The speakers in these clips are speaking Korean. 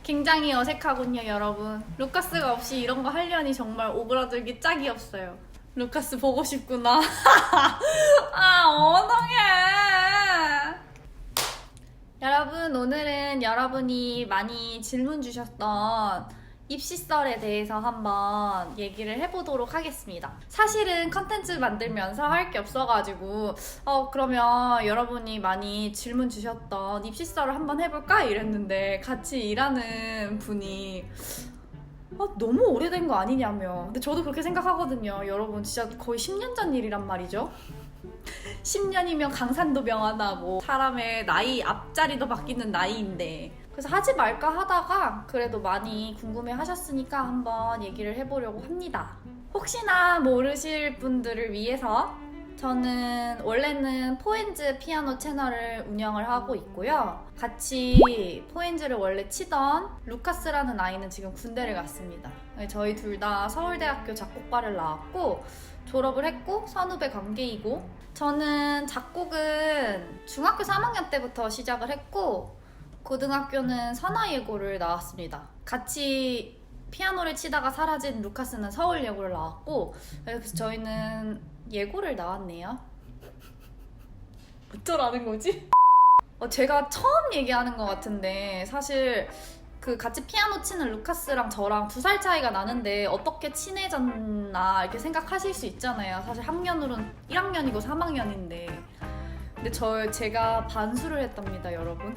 굉장히 어색하군요, 여러분. 루카스가 없이 이런 거 하려니 정말 오그라들기 짝이 없어요. 루카스 보고 싶구나. 아, 어떡해. 여러분, 오늘은 여러분이 많이 질문 주셨던 입시썰에 대해서 한번 얘기를 해보도록 하겠습니다. 사실은 컨텐츠 만들면서 할 게 없어가지고 그러면 여러분이 많이 질문 주셨던 입시썰을 한번 해볼까? 이랬는데 같이 일하는 분이 너무 오래된 거 아니냐며. 근데 저도 그렇게 생각하거든요. 여러분 진짜 거의 10년 전 일이란 말이죠. 10년이면 강산도 명하다고 사람의 나이 앞자리도 바뀌는 나이인데, 그래서 하지 말까 하다가 그래도 많이 궁금해 하셨으니까 한번 얘기를 해보려고 합니다. 혹시나 모르실 분들을 위해서 저는 원래는 포엔즈 피아노 채널을 운영을 하고 있고요. 같이 포엔즈를 원래 치던 루카스라는 아이는 지금 군대를 갔습니다. 저희 둘 다 서울대학교 작곡과를 나왔고 졸업을 했고 선후배 관계이고, 저는 작곡은 중학교 3학년 때부터 시작을 했고 고등학교는 선화예고를 나왔습니다. 같이 피아노를 치다가 사라진 루카스는 서울예고를 나왔고, 그래서 저희는 예고를 나왔네요. 어쩌라는 거지? 제가 처음 얘기하는 것 같은데 사실 그 같이 피아노 치는 루카스랑 저랑 2살 차이가 나는데 어떻게 친해졌나 이렇게 생각하실 수 있잖아요. 사실 학년으로는 1학년이고 3학년인데. 근데 제가 반수를 했답니다, 여러분.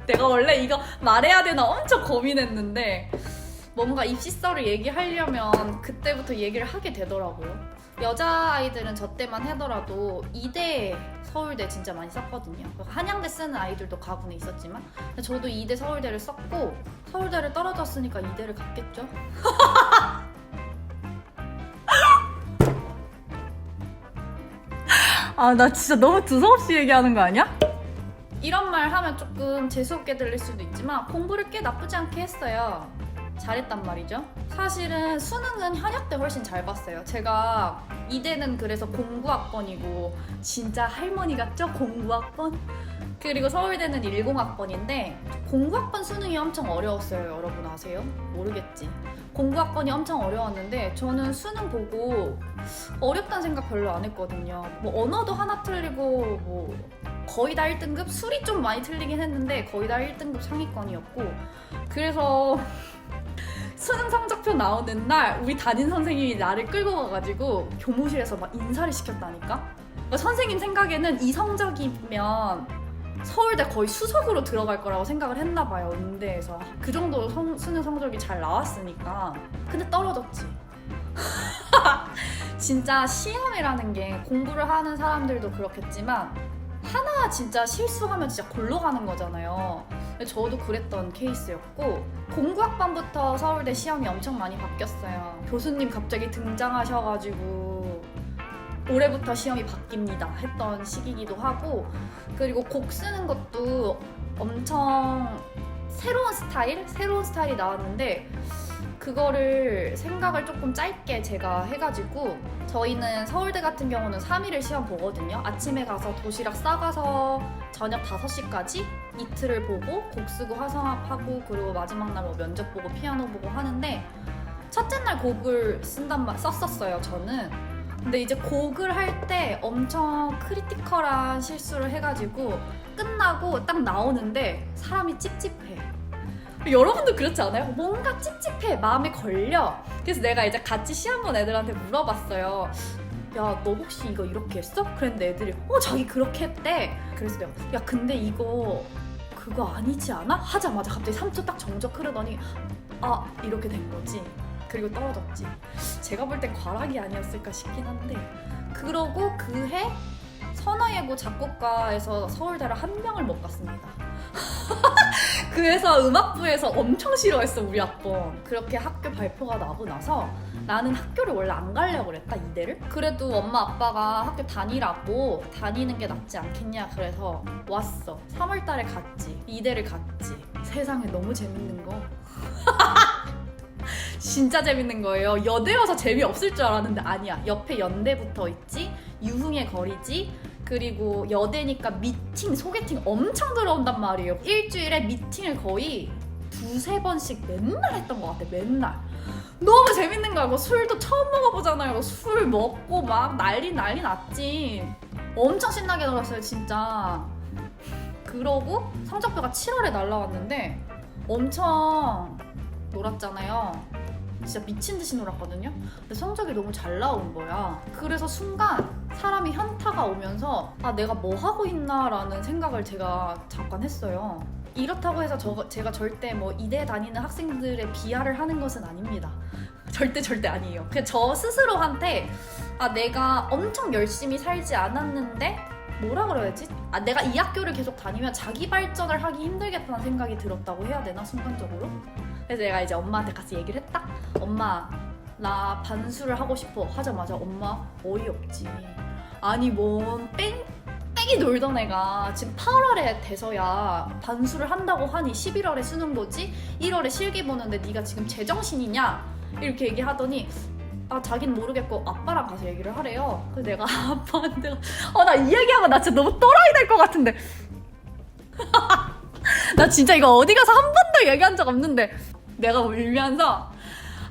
내가 원래 이거 말해야 되나 엄청 고민했는데 뭔가 입시썰을 얘기하려면 그때부터 얘기를 하게 되더라고요. 여자아이들은 저 때만 하더라도 이대 서울대 진짜 많이 썼거든요. 한양대 쓰는 아이들도 가군에 있었지만 저도 이대 서울대를 썼고, 서울대를 떨어졌으니까 이대를 갔겠죠? 나 진짜 너무 두서없이 얘기하는 거 아니야? 이런 말 하면 조금 재수없게 들릴 수도 있지만 공부를 꽤 나쁘지 않게 했어요. 잘했단 말이죠. 사실은 수능은 현역 때 훨씬 잘 봤어요. 제가 이대는 그래서 공구학번이고 진짜 할머니 같죠? 공구학번? 그리고 서울대는 10학번인데 공구학번 수능이 엄청 어려웠어요. 여러분 아세요? 모르겠지. 공구학번이 엄청 어려웠는데 저는 수능 보고 어렵다는 생각 별로 안 했거든요. 뭐 언어도 하나 틀리고 뭐 거의 다 1등급? 술이 좀 많이 틀리긴 했는데 거의 다 1등급 상위권이었고, 그래서 수능 성적표 나오는 날 우리 담임 선생님이 나를 끌고 가가지고 교무실에서 막 인사를 시켰다니까? 그러니까 선생님 생각에는 이 성적이면 서울대 거의 수석으로 들어갈 거라고 생각을 했나 봐요, 음대에서. 그 정도로 수능 성적이 잘 나왔으니까. 근데 떨어졌지. 진짜 시험이라는 게 공부를 하는 사람들도 그렇겠지만 하나 진짜 실수하면 진짜 골로 가는 거잖아요. 저도 그랬던 케이스였고, 공구학번부터 서울대 시험이 엄청 많이 바뀌었어요. 교수님 갑자기 등장하셔가지고 올해부터 시험이 바뀝니다 했던 시기이기도 하고, 그리고 곡 쓰는 것도 엄청 새로운 스타일이 나왔는데 그거를 생각을 조금 짧게 제가 해가지고, 저희는 서울대 같은 경우는 3일을 시험 보거든요. 아침에 가서 도시락 싸가서 저녁 5시까지 이틀을 보고 곡 쓰고 화성합하고, 그리고 마지막 날 뭐 면접 보고 피아노 보고 하는데, 첫째 날 곡을 썼었어요, 저는. 근데 이제 곡을 할 때 엄청 크리티컬한 실수를 해가지고 끝나고 딱 나오는데 사람이 찝찝해. 여러분도 그렇지 않아요? 뭔가 찝찝해, 마음에 걸려. 그래서 내가 이제 같이 시험 본 애들한테 물어봤어요. 야, 너 혹시 이거 이렇게 했어? 그랬는데 애들이 자기 그렇게 했대. 그래서 내가 야, 근데 이거 그거 아니지 않아? 하자마자 갑자기 3초 딱 정적 흐르더니 이렇게 된 거지. 그리고 떨어졌지. 제가 볼 땐 과락이 아니었을까 싶긴 한데, 그러고 그 해 선화예고 작곡과에서 서울대를 한 명을 못 갔습니다. 그래서 음악부에서 엄청 싫어했어, 우리 학번. 그렇게 학교 발표가 나고 나서 나는 학교를 원래 안 가려고 그랬다, 이대를. 그래도 엄마 아빠가 학교 다니는 게 낫지 않겠냐 그래서 왔어. 3월달에 갔지. 이대를 갔지. 세상에 너무 재밌는 거. 진짜 재밌는 거예요. 여대 와서 재미없을 줄 알았는데 아니야. 옆에 연대부터 있지, 유흥의 거리지, 그리고 여대니까 미팅, 소개팅 엄청 들어온단 말이에요. 일주일에 미팅을 거의 두세 번씩 맨날 했던 것 같아. 맨날. 너무 재밌는 거야. 뭐 술도 처음 먹어보잖아요. 술 먹고 막 난리 났지. 엄청 신나게 놀았어요, 진짜. 그러고 성적표가 7월에 날라왔는데 엄청 놀았잖아요. 진짜 미친 듯이 놀았거든요. 근데 성적이 너무 잘 나온 거야. 그래서 순간 사람이 현타가 오면서 아, 내가 뭐 하고 있나라는 생각을 제가 잠깐 했어요. 이렇다고 해서 제가 절대 뭐 이대 다니는 학생들의 비하를 하는 것은 아닙니다. 절대 아니에요. 그냥 저 스스로한테 아, 내가 엄청 열심히 살지 않았는데 뭐라 그래야지? 아, 내가 이 학교를 계속 다니면 자기 발전을 하기 힘들겠다는 생각이 들었다고 해야 되나? 순간적으로? 그래서 내가 이제 엄마한테 같이 얘기를 했다? 엄마, 나 반수를 하고 싶어. 하자마자 엄마 어이없지. 아니 뭔 뺑뺑이 놀던 애가 지금 8월에 돼서야 반수를 한다고 하니 11월에 수능 보지? 1월에 실기 보는데 네가 지금 제정신이냐? 이렇게 얘기하더니 아, 자기는 모르겠고 아빠랑 가서 얘기를 하래요. 그래서 내가 아빠한테 나 이 얘기하면 나 진짜 너무 또라이 될 것 같은데 나 진짜 이거 어디 가서 한 번도 얘기한 적 없는데 내가 울면서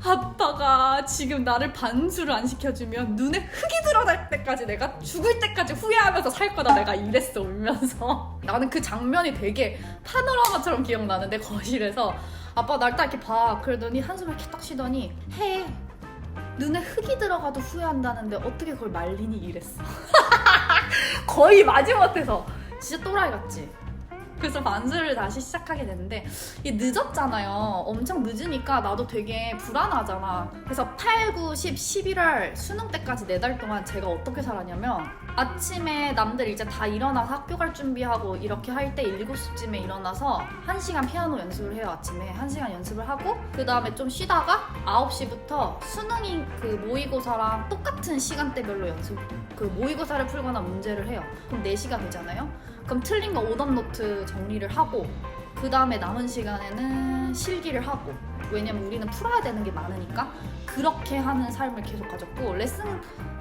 아빠가 지금 나를 반수를 안 시켜주면 눈에 흙이 드러날 때까지 내가 죽을 때까지 후회하면서 살 거다. 내가 이랬어, 울면서. 나는 그 장면이 되게 파노라마처럼 기억나는데 거실에서 아빠가 날 딱 이렇게 봐. 그러더니 한숨을 이렇게 딱 쉬더니 해. 눈에 흙이 들어가도 후회한다는데 어떻게 그걸 말리니? 이랬어. 거의 마지못해서. 진짜 또라이 같지? 그래서 반수를 다시 시작하게 됐는데 이게 늦었잖아요. 엄청 늦으니까 나도 되게 불안하잖아. 그래서 8, 9, 10, 11월 수능 때까지 4달 동안 제가 어떻게 살았냐면 아침에 남들 이제 다 일어나서 학교 갈 준비하고 이렇게 할 때 7시쯤에 일어나서 1시간 피아노 연습을 해요. 아침에 1시간 연습을 하고 그 다음에 좀 쉬다가 9시부터 수능인 그 모의고사랑 똑같은 시간대별로 그 모의고사를 풀거나 문제를 해요. 그럼 4시가 되잖아요. 그럼 틀린 거 오답노트 정리를 하고 그 다음에 남은 시간에는 실기를 하고 왜냐면 우리는 풀어야 되는 게 많으니까 그렇게 하는 삶을 계속 가졌고 레슨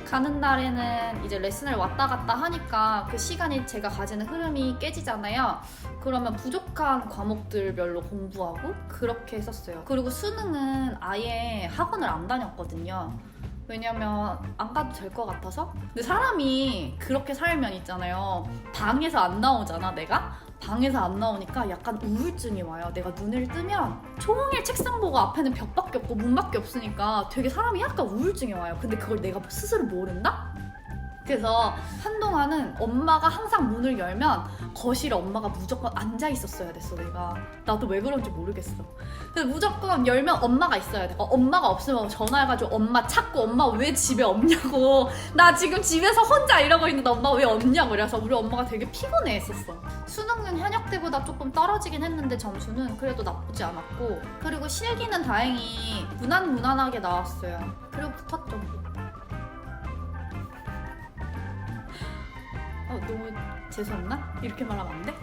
가는 날에는 이제 레슨을 왔다 갔다 하니까 그 시간이 제가 가지는 흐름이 깨지잖아요. 그러면 부족한 과목들별로 공부하고 그렇게 했었어요. 그리고 수능은 아예 학원을 안 다녔거든요. 왜냐면 안 가도 될 것 같아서. 근데 사람이 그렇게 살면 있잖아요, 방에서 안 나오잖아. 내가 방에서 안 나오니까 약간 우울증이 와요. 내가 눈을 뜨면 종일 책상 보고 앞에는 벽밖에 없고 문밖에 없으니까 되게 사람이 약간 우울증이 와요. 근데 그걸 내가 스스로 모른다? 그래서 한동안은 엄마가 항상 문을 열면 거실에 엄마가 무조건 앉아 있었어야 됐어. 내가 나도 왜 그런지 모르겠어. 그래서 무조건 열면 엄마가 있어야 돼. 엄마가 없으면 전화해가지고 엄마 찾고 엄마 왜 집에 없냐고, 나 지금 집에서 혼자 이러고 있는데 엄마 왜 없냐고. 그래서 우리 엄마가 되게 피곤해했었어. 수능은 현역 때보다 조금 떨어지긴 했는데 점수는 그래도 나쁘지 않았고, 그리고 실기는 다행히 무난하게 나왔어요. 그리고 붙었죠. 너무 재수없나? 이렇게 말하면 안 돼?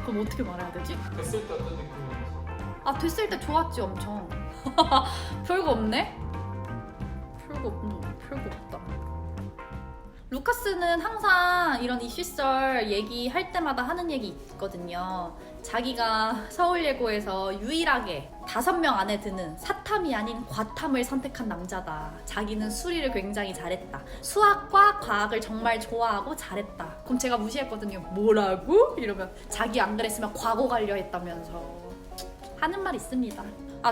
그럼 어떻게 말해야 되지? 됐을 때 어떤 느낌이었어? 됐을 때 좋았지, 엄청. 별거 없네? 별거 없다. 루카스는 항상 이런 이슈썰 얘기할 때마다 하는 얘기 있거든요. 자기가 서울예고에서 유일하게 5명 안에 드는 사탐이 아닌 과탐을 선택한 남자다. 자기는 수리를 굉장히 잘했다. 수학과 과학을 정말 좋아하고 잘했다. 그럼 제가 무시했거든요. 뭐라고? 이러면 자기 안 그랬으면 과거 가려 했다면서 하는 말 있습니다.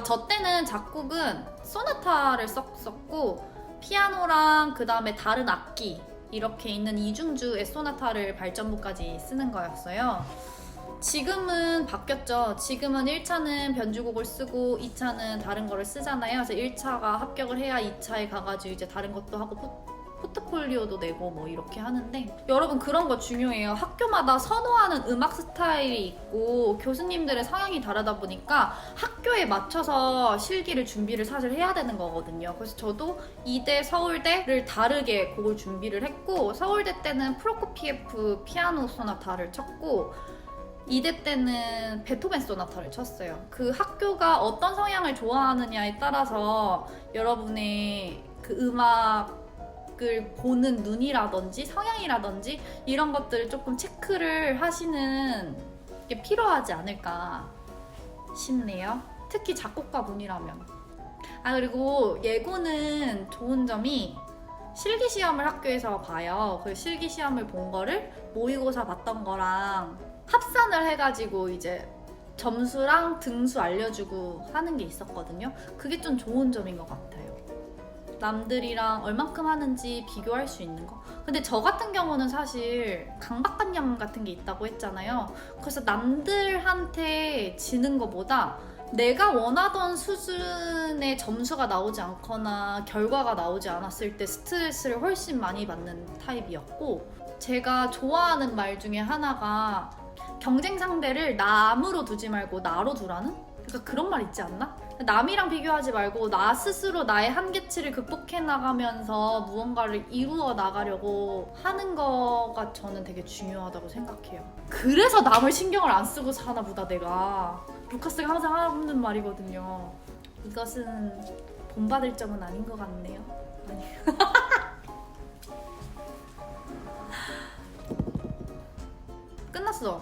저 때는 작곡은 소나타를 썼고 피아노랑 그 다음에 다른 악기 이렇게 있는 이중주의 소나타를 발전부까지 쓰는 거였어요. 지금은 바뀌었죠. 지금은 1차는 변주곡을 쓰고 2차는 다른 거를 쓰잖아요. 그래서 1차가 합격을 해야 2차에 가가지고 이제 다른 것도 하고 포트폴리오도 내고 뭐 이렇게 하는데, 여러분 그런 거 중요해요. 학교마다 선호하는 음악 스타일이 있고 교수님들의 성향이 다르다 보니까 학교에 맞춰서 실기를 준비를 사실 해야 되는 거거든요. 그래서 저도 이대 서울대를 다르게 곡을 준비를 했고, 서울대 때는 프로코피에프 피아노 소나타를 쳤고 이대 때는 베토벤 소나타를 쳤어요. 그 학교가 어떤 성향을 좋아하느냐에 따라서 여러분의 그 음악을 보는 눈이라든지 성향이라든지 이런 것들을 조금 체크를 하시는 게 필요하지 않을까 싶네요. 특히 작곡가분이라면. 아, 그리고 예고는 좋은 점이 실기시험을 학교에서 봐요. 그 실기시험을 본 거를 모의고사 봤던 거랑 합산을 해가지고 이제 점수랑 등수 알려주고 하는 게 있었거든요. 그게 좀 좋은 점인 것 같아요. 남들이랑 얼만큼 하는지 비교할 수 있는 거. 근데 저 같은 경우는 사실 강박관념 같은 게 있다고 했잖아요. 그래서 남들한테 지는 것보다 내가 원하던 수준의 점수가 나오지 않거나 결과가 나오지 않았을 때 스트레스를 훨씬 많이 받는 타입이었고, 제가 좋아하는 말 중에 하나가 경쟁 상대를 남으로 두지 말고 나로 두라는? 그러니까 그런 말 있지 않나? 남이랑 비교하지 말고 나 스스로 나의 한계치를 극복해 나가면서 무언가를 이루어 나가려고 하는 거가 저는 되게 중요하다고 생각해요. 그래서 남을 신경을 안 쓰고 사나 보다 내가. 루카스가 항상 하는 말이거든요. 이것은 본받을 점은 아닌 것 같네요. 아니. 끝났어.